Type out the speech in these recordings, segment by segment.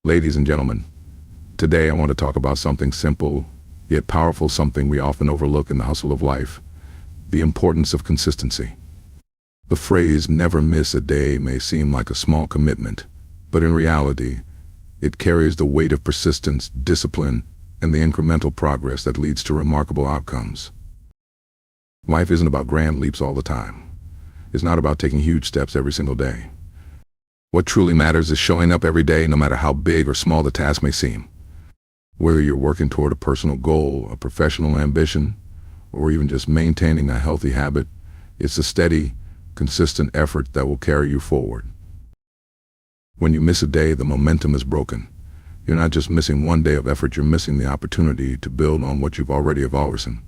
Ladies and gentlemen, today I want to talk about something simple, yet powerful, something we often overlook in the hustle of life: the importance of consistency. The phrase "never miss a day" may seem like a small commitment, but in reality, it carries the weight of persistence, discipline, and the incremental progress that leads to remarkable outcomes. Life isn't about grand leaps all the time. It's not about taking huge steps every single day. What truly matters is showing up every day, no matter how big or small the task may seem. Whether you're working toward a personal goal, a professional ambition, or even just maintaining a healthy habit, it's a steady, consistent effort that will carry you forward. When you miss a day, the momentum is broken. You're not just missing one day of effort, you're missing the opportunity to build on what you've already evolved in.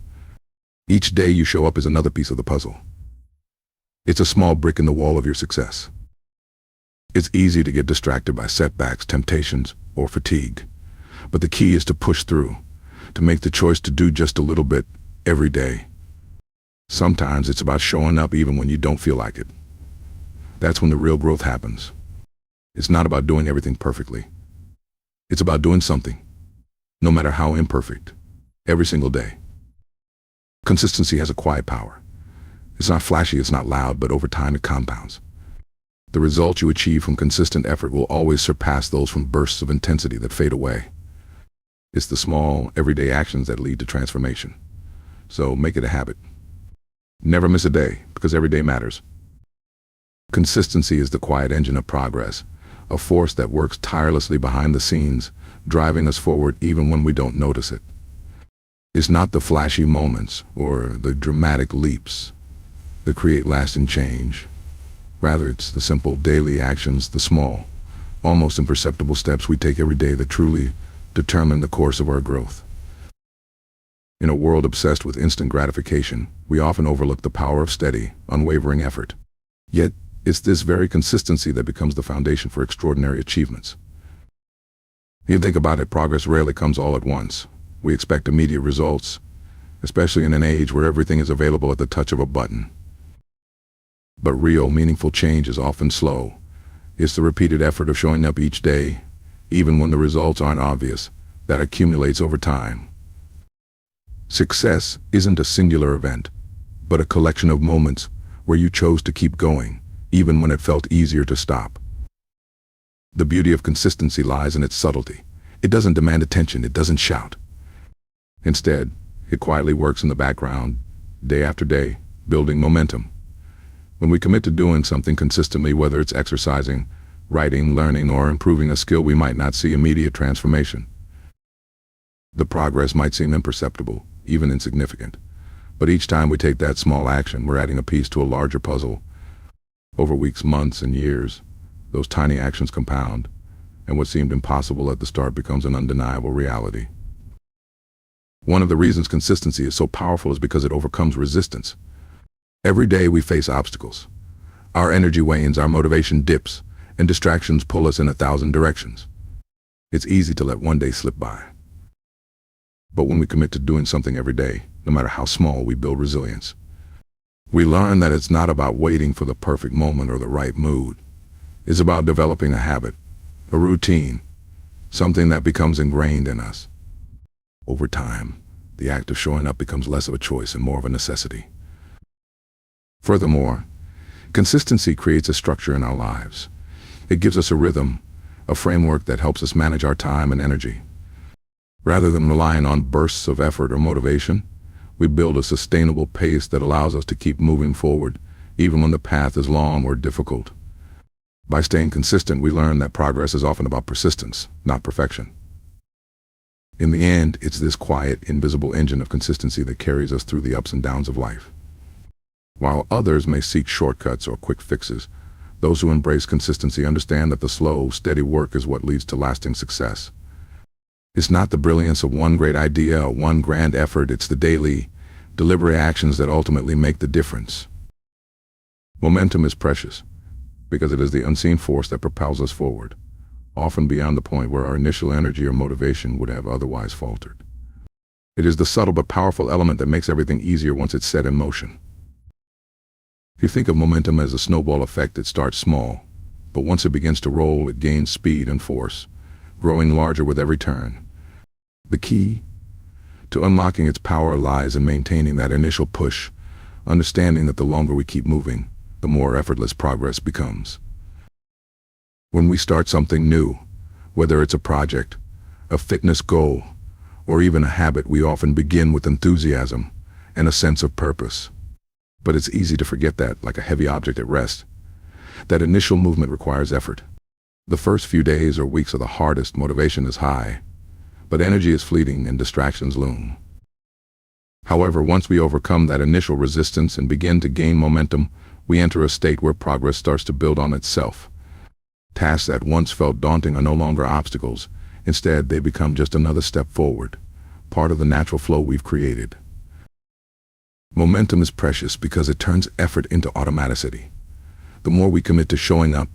Each day you show up is another piece of the puzzle. It's a small brick in the wall of your success. It's easy to get distracted by setbacks, temptations, or fatigue. But the key is to push through, to make the choice to do just a little bit every day. Sometimes it's about showing up even when you don't feel like it. That's when the real growth happens. It's not about doing everything perfectly. It's about doing something, no matter how imperfect, every single day. Consistency has a quiet power. It's not flashy, it's not loud, but over time it compounds. The results you achieve from consistent effort will always surpass those from bursts of intensity that fade away. It's the small, everyday actions that lead to transformation. So make it a habit. Never miss a day, because every day matters. Consistency is the quiet engine of progress, a force that works tirelessly behind the scenes, driving us forward even when we don't notice it. It's not the flashy moments or the dramatic leaps that create lasting change. Rather, it's the simple daily actions, the small, almost imperceptible steps we take every day that truly determine the course of our growth. In a world obsessed with instant gratification, we often overlook the power of steady, unwavering effort. Yet, it's this very consistency that becomes the foundation for extraordinary achievements. You think about it, progress rarely comes all at once. We expect immediate results, especially in an age where everything is available at the touch of a button. But real, meaningful change is often slow. It's the repeated effort of showing up each day, even when the results aren't obvious, that accumulates over time. Success isn't a singular event, but a collection of moments where you chose to keep going, even when it felt easier to stop. The beauty of consistency lies in its subtlety. It doesn't demand attention, it doesn't shout. Instead, it quietly works in the background, day after day, building momentum. When we commit to doing something consistently, whether it's exercising, writing, learning, or improving a skill, we might not see immediate transformation. The progress might seem imperceptible, even insignificant. But each time we take that small action, we're adding a piece to a larger puzzle. Over weeks, months, and years, those tiny actions compound, and what seemed impossible at the start becomes an undeniable reality. One of the reasons consistency is so powerful is because it overcomes resistance. Every day we face obstacles. Our energy wanes, our motivation dips, and distractions pull us in 1,000 directions. It's easy to let one day slip by. But when we commit to doing something every day, no matter how small, we build resilience. We learn that it's not about waiting for the perfect moment or the right mood. It's about developing a habit, a routine, something that becomes ingrained in us. Over time, the act of showing up becomes less of a choice and more of a necessity. Furthermore, consistency creates a structure in our lives. It gives us a rhythm, a framework that helps us manage our time and energy. Rather than relying on bursts of effort or motivation, we build a sustainable pace that allows us to keep moving forward, even when the path is long or difficult. By staying consistent, we learn that progress is often about persistence, not perfection. In the end, it's this quiet, invisible engine of consistency that carries us through the ups and downs of life. While others may seek shortcuts or quick fixes, those who embrace consistency understand that the slow, steady work is what leads to lasting success. It's not the brilliance of one great idea or one grand effort, it's the daily, deliberate actions that ultimately make the difference. Momentum is precious, because it is the unseen force that propels us forward, often beyond the point where our initial energy or motivation would have otherwise faltered. It is the subtle but powerful element that makes everything easier once it's set in motion. If you think of momentum as a snowball effect, it starts small, but once it begins to roll, it gains speed and force, growing larger with every turn. The key to unlocking its power lies in maintaining that initial push, understanding that the longer we keep moving, the more effortless progress becomes. When we start something new, whether it's a project, a fitness goal, or even a habit, we often begin with enthusiasm and a sense of purpose. But it's easy to forget that, like a heavy object at rest, that initial movement requires effort. The first few days or weeks are the hardest, motivation is high, but energy is fleeting and distractions loom. However, once we overcome that initial resistance and begin to gain momentum, we enter a state where progress starts to build on itself. Tasks that once felt daunting are no longer obstacles. Instead, they become just another step forward, part of the natural flow we've created. Momentum is precious because it turns effort into automaticity. The more we commit to showing up,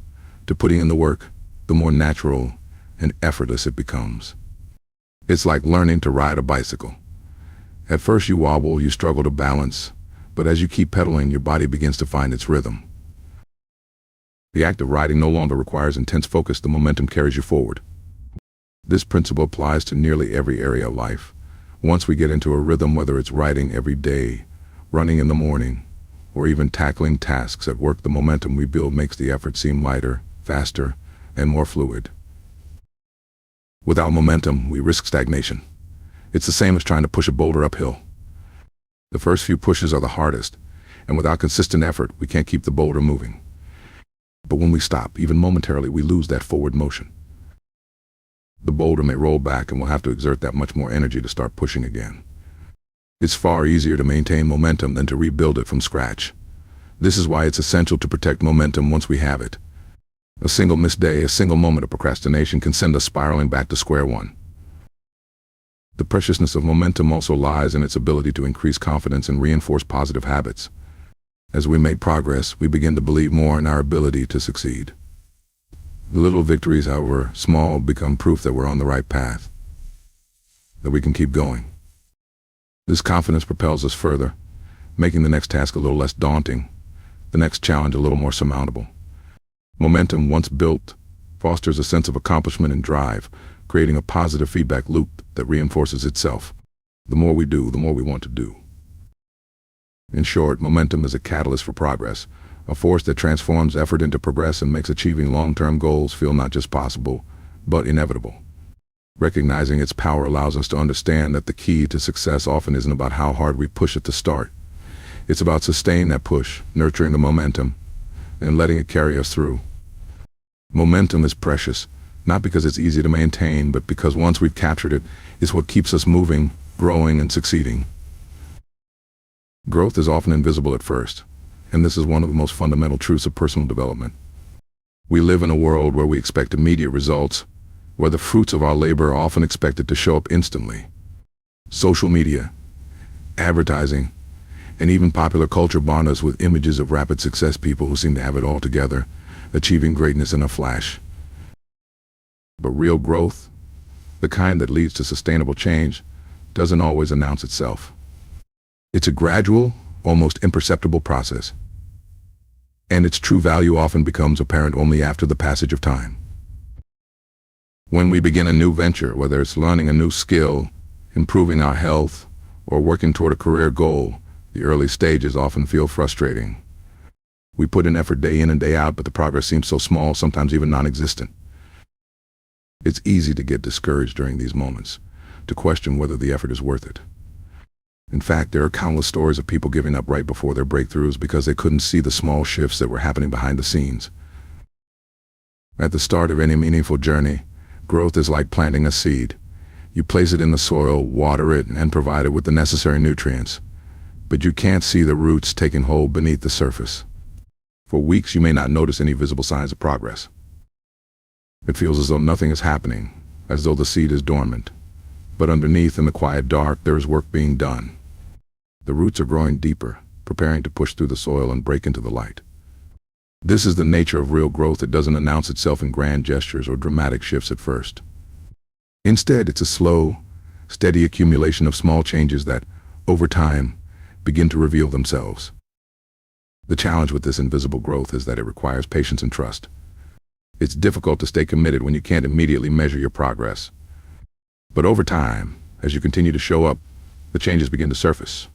to putting in the work, the more natural and effortless it becomes. It's like learning to ride a bicycle. At first you wobble, you struggle to balance, but as you keep pedaling, your body begins to find its rhythm. The act of riding no longer requires intense focus, the momentum carries you forward. This principle applies to nearly every area of life. Once we get into a rhythm, whether it's writing every day, running in the morning, or even tackling tasks at work, the momentum we build makes the effort seem lighter, faster, and more fluid. Without momentum, we risk stagnation. It's the same as trying to push a boulder uphill. The first few pushes are the hardest, and without consistent effort, we can't keep the boulder moving. But when we stop, even momentarily, we lose that forward motion. The boulder may roll back and we'll have to exert that much more energy to start pushing again. It's far easier to maintain momentum than to rebuild it from scratch. This is why it's essential to protect momentum once we have it. A single missed day, a single moment of procrastination can send us spiraling back to square one. The preciousness of momentum also lies in its ability to increase confidence and reinforce positive habits. As we make progress, we begin to believe more in our ability to succeed. The little victories, however small, become proof that we're on the right path, that we can keep going. This confidence propels us further, making the next task a little less daunting, the next challenge a little more surmountable. Momentum, once built, fosters a sense of accomplishment and drive, creating a positive feedback loop that reinforces itself. The more we do, the more we want to do. In short, momentum is a catalyst for progress, a force that transforms effort into progress and makes achieving long-term goals feel not just possible, but inevitable. Recognizing its power allows us to understand that the key to success often isn't about how hard we push at the start. It's about sustaining that push, nurturing the momentum, and letting it carry us through. Momentum is precious, not because it's easy to maintain, but because once we've captured it, it's what keeps us moving, growing, and succeeding. Growth is often invisible at first, and this is one of the most fundamental truths of personal development. We live in a world where we expect immediate results, where the fruits of our labor are often expected to show up instantly. Social media, advertising, and even popular culture bond us with images of rapid success, people who seem to have it all together, achieving greatness in a flash. But real growth, the kind that leads to sustainable change, doesn't always announce itself. It's a gradual, almost imperceptible process, and its true value often becomes apparent only after the passage of time. When we begin a new venture, whether it's learning a new skill, improving our health, or working toward a career goal, the early stages often feel frustrating. We put in effort day in and day out, but the progress seems so small, sometimes even non-existent. It's easy to get discouraged during these moments, to question whether the effort is worth it. In fact, there are countless stories of people giving up right before their breakthroughs because they couldn't see the small shifts that were happening behind the scenes. At the start of any meaningful journey, growth is like planting a seed. You place it in the soil, water it, and provide it with the necessary nutrients. But you can't see the roots taking hold beneath the surface. For weeks, you may not notice any visible signs of progress. It feels as though nothing is happening, as though the seed is dormant. But underneath, in the quiet dark, there is work being done. The roots are growing deeper, preparing to push through the soil and break into the light. This is the nature of real growth. It doesn't announce itself in grand gestures or dramatic shifts at first. Instead, it's a slow, steady accumulation of small changes that, over time, begin to reveal themselves. The challenge with this invisible growth is that it requires patience and trust. It's difficult to stay committed when you can't immediately measure your progress. But over time, as you continue to show up, the changes begin to surface.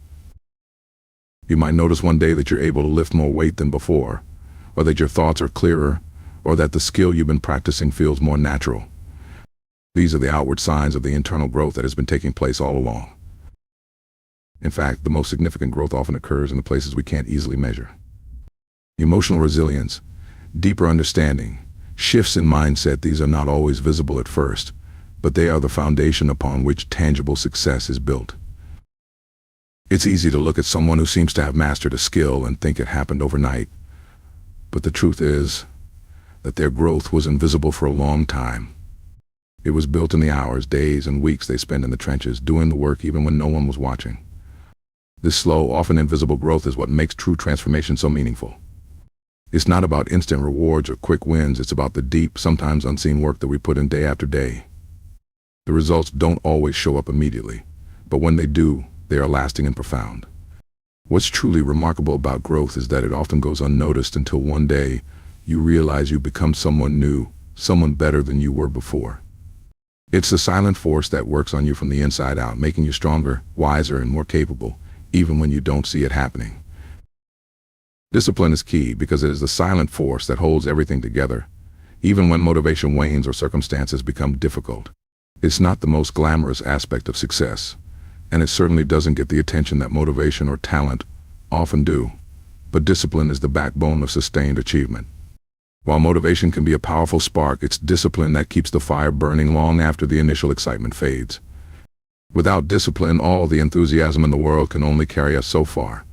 You might notice one day that you're able to lift more weight than before, or that your thoughts are clearer, or that the skill you've been practicing feels more natural. These are the outward signs of the internal growth that has been taking place all along. In fact, the most significant growth often occurs in the places we can't easily measure. Emotional resilience, deeper understanding, shifts in mindset, these are not always visible at first, but they are the foundation upon which tangible success is built. It's easy to look at someone who seems to have mastered a skill and think it happened overnight, but the truth is that their growth was invisible for a long time. It was built in the hours, days, and weeks they spent in the trenches, doing the work even when no one was watching. This slow, often invisible growth is what makes true transformation so meaningful. It's not about instant rewards or quick wins, it's about the deep, sometimes unseen work that we put in day after day. The results don't always show up immediately, but when they do, they are lasting and profound. What's truly remarkable about growth is that it often goes unnoticed until one day you realize you become someone new, someone better than you were before. It's the silent force that works on you from the inside out, making you stronger, wiser, and more capable, even when you don't see it happening. Discipline is key because it is the silent force that holds everything together, even when motivation wanes or circumstances become difficult. It's not the most glamorous aspect of success, and it certainly doesn't get the attention that motivation or talent often do, but discipline is the backbone of sustained achievement. While motivation can be a powerful spark, it's discipline that keeps the fire burning long after the initial excitement fades. Without discipline, all the enthusiasm in the world can only carry us so far.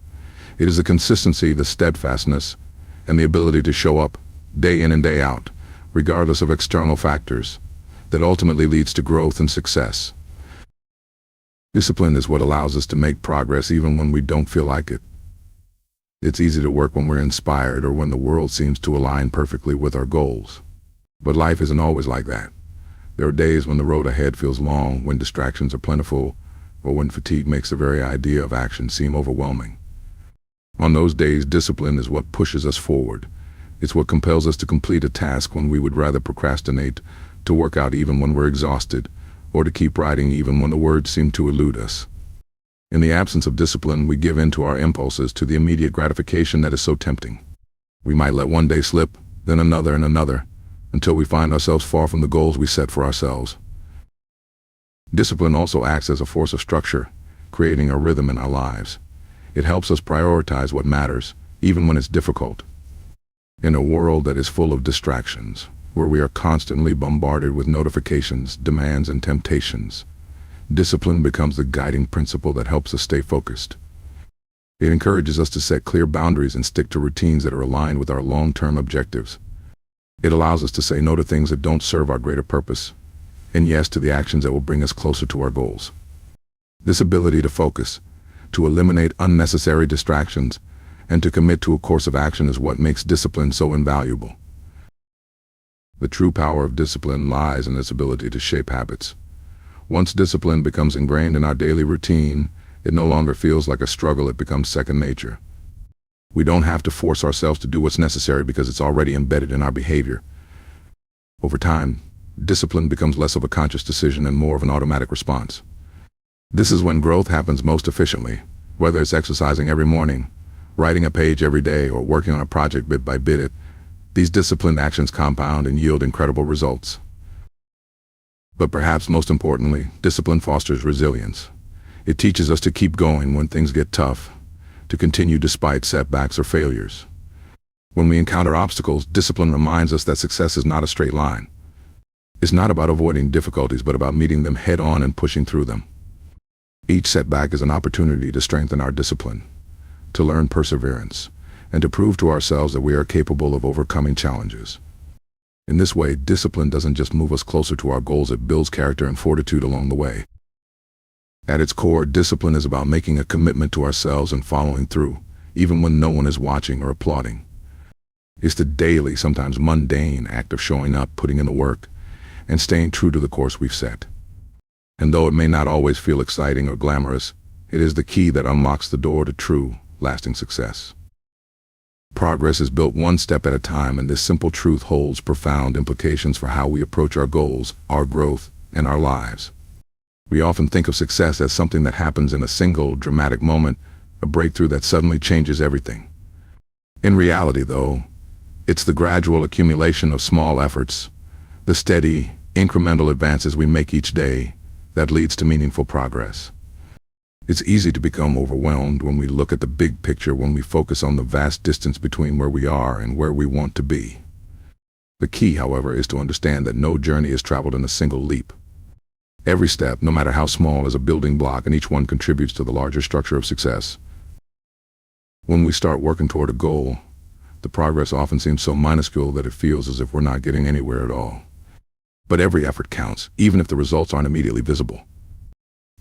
It is the consistency, the steadfastness, and the ability to show up day in and day out, regardless of external factors, that ultimately leads to growth and success. Discipline is what allows us to make progress even when we don't feel like it. It's easy to work when we're inspired or when the world seems to align perfectly with our goals. But life isn't always like that. There are days when the road ahead feels long, when distractions are plentiful, or when fatigue makes the very idea of action seem overwhelming. On those days, discipline is what pushes us forward. It's what compels us to complete a task when we would rather procrastinate, to work out even when we're exhausted, or to keep writing even when the words seem to elude us. In the absence of discipline, we give in to our impulses, to the immediate gratification that is so tempting. We might let one day slip, then another and another, until we find ourselves far from the goals we set for ourselves. Discipline also acts as a force of structure, creating a rhythm in our lives. It helps us prioritize what matters, even when it's difficult. In a world that is full of distractions, where we are constantly bombarded with notifications, demands, and temptations, discipline becomes the guiding principle that helps us stay focused. It encourages us to set clear boundaries and stick to routines that are aligned with our long-term objectives. It allows us to say no to things that don't serve our greater purpose, and yes to the actions that will bring us closer to our goals. This ability to focus, to eliminate unnecessary distractions, and to commit to a course of action is what makes discipline so invaluable. The true power of discipline lies in its ability to shape habits. Once discipline becomes ingrained in our daily routine, it no longer feels like a struggle, it becomes second nature. We don't have to force ourselves to do what's necessary because it's already embedded in our behavior. Over time, discipline becomes less of a conscious decision and more of an automatic response. This is when growth happens most efficiently, whether it's exercising every morning, writing a page every day, or working on a project bit by bit. These disciplined actions compound and yield incredible results. But perhaps most importantly, discipline fosters resilience. It teaches us to keep going when things get tough, to continue despite setbacks or failures. When we encounter obstacles, discipline reminds us that success is not a straight line. It's not about avoiding difficulties, but about meeting them head on and pushing through them. Each setback is an opportunity to strengthen our discipline, to learn perseverance, and to prove to ourselves that we are capable of overcoming challenges. In this way, discipline doesn't just move us closer to our goals, it builds character and fortitude along the way. At its core, discipline is about making a commitment to ourselves and following through, even when no one is watching or applauding. It's the daily, sometimes mundane act of showing up, putting in the work, and staying true to the course we've set. And though it may not always feel exciting or glamorous, it is the key that unlocks the door to true, lasting success. Progress is built one step at a time, and this simple truth holds profound implications for how we approach our goals, our growth, and our lives. We often think of success as something that happens in a single, dramatic moment, a breakthrough that suddenly changes everything. In reality, though, it's the gradual accumulation of small efforts, the steady, incremental advances we make each day, that leads to meaningful progress. It's easy to become overwhelmed when we look at the big picture, when we focus on the vast distance between where we are and where we want to be. The key, however, is to understand that no journey is traveled in a single leap. Every step, no matter how small, is a building block, and each one contributes to the larger structure of success. When we start working toward a goal, the progress often seems so minuscule that it feels as if we're not getting anywhere at all. But every effort counts, even if the results aren't immediately visible.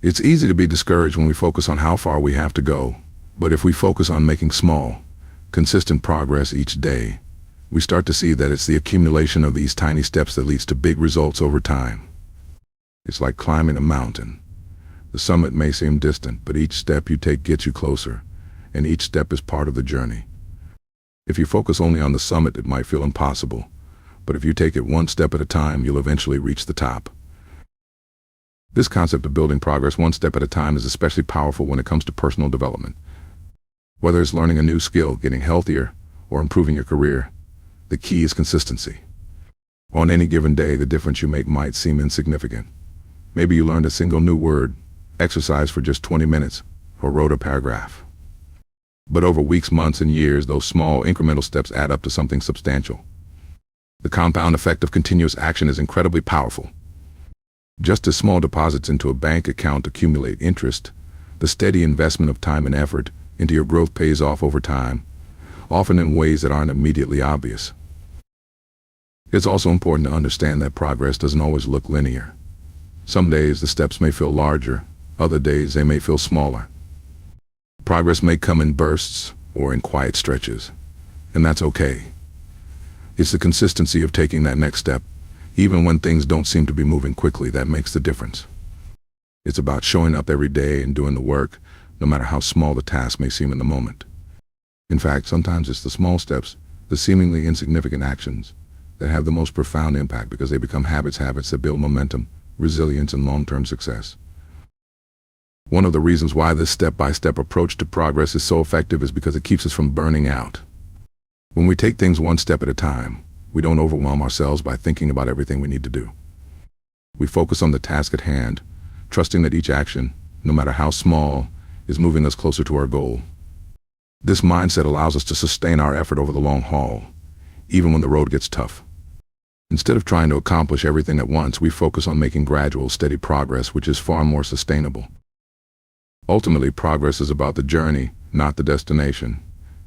It's easy to be discouraged when we focus on how far we have to go, but if we focus on making small, consistent progress each day, we start to see that it's the accumulation of these tiny steps that leads to big results over time. It's like climbing a mountain. The summit may seem distant, but each step you take gets you closer, and each step is part of the journey. If you focus only on the summit, it might feel impossible, but if you take it one step at a time, you'll eventually reach the top. This concept of building progress one step at a time is especially powerful when it comes to personal development. Whether it's learning a new skill, getting healthier, or improving your career, the key is consistency. On any given day, the difference you make might seem insignificant. Maybe you learned a single new word, exercised for just 20 minutes, or wrote a paragraph. But over weeks, months, and years, those small incremental steps add up to something substantial. The compound effect of continuous action is incredibly powerful. Just as small deposits into a bank account accumulate interest, the steady investment of time and effort into your growth pays off over time, often in ways that aren't immediately obvious. It's also important to understand that progress doesn't always look linear. Some days the steps may feel larger, other days they may feel smaller. Progress may come in bursts or in quiet stretches, and that's okay. It's the consistency of taking that next step, even when things don't seem to be moving quickly, that makes the difference. It's about showing up every day and doing the work, no matter how small the task may seem in the moment. In fact, sometimes it's the small steps, the seemingly insignificant actions, that have the most profound impact, because they become habits that build momentum, resilience, and long-term success. One of the reasons why this step-by-step approach to progress is so effective is because it keeps us from burning out. When we take things one step at a time, we don't overwhelm ourselves by thinking about everything we need to do. We focus on the task at hand, trusting that each action, no matter how small, is moving us closer to our goal. This mindset allows us to sustain our effort over the long haul, even when the road gets tough. Instead of trying to accomplish everything at once, we focus on making gradual, steady progress, which is far more sustainable. Ultimately, progress is about the journey, not the destination.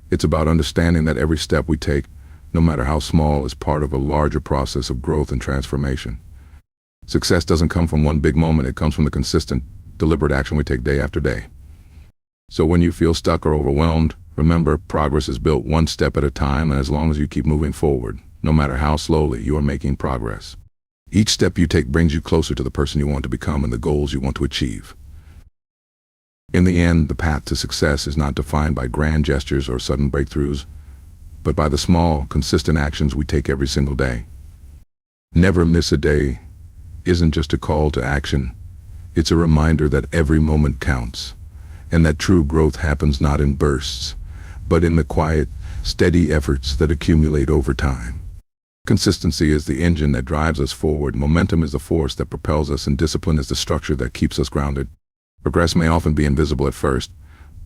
It's about understanding that every step we take, no matter how small, is part of a larger process of growth and transformation. Success doesn't come from one big moment, it comes from the consistent, deliberate action we take day after day. So when you feel stuck or overwhelmed, remember, progress is built one step at a time, and as long as you keep moving forward, no matter how slowly, you are making progress. Each step you take brings you closer to the person you want to become and the goals you want to achieve. In the end, the path to success is not defined by grand gestures or sudden breakthroughs, but by the small, consistent actions we take every single day. Never miss a day isn't just a call to action. It's a reminder that every moment counts, and that true growth happens not in bursts, but in the quiet, steady efforts that accumulate over time. Consistency is the engine that drives us forward, momentum is the force that propels us, and discipline is the structure that keeps us grounded. Progress may often be invisible at first,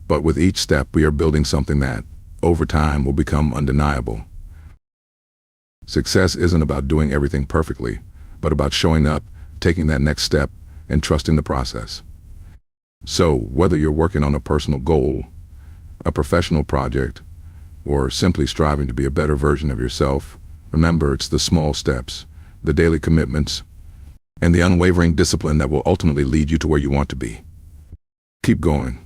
but with each step we are building something that, over time, will become undeniable. Success isn't about doing everything perfectly, but about showing up, taking that next step, and trusting the process. So, whether you're working on a personal goal, a professional project, or simply striving to be a better version of yourself, remember, it's the small steps, the daily commitments, and the unwavering discipline that will ultimately lead you to where you want to be. Keep going,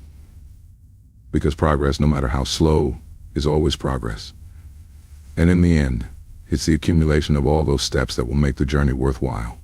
because progress, no matter how slow, is always progress. And in the end, it's the accumulation of all those steps that will make the journey worthwhile.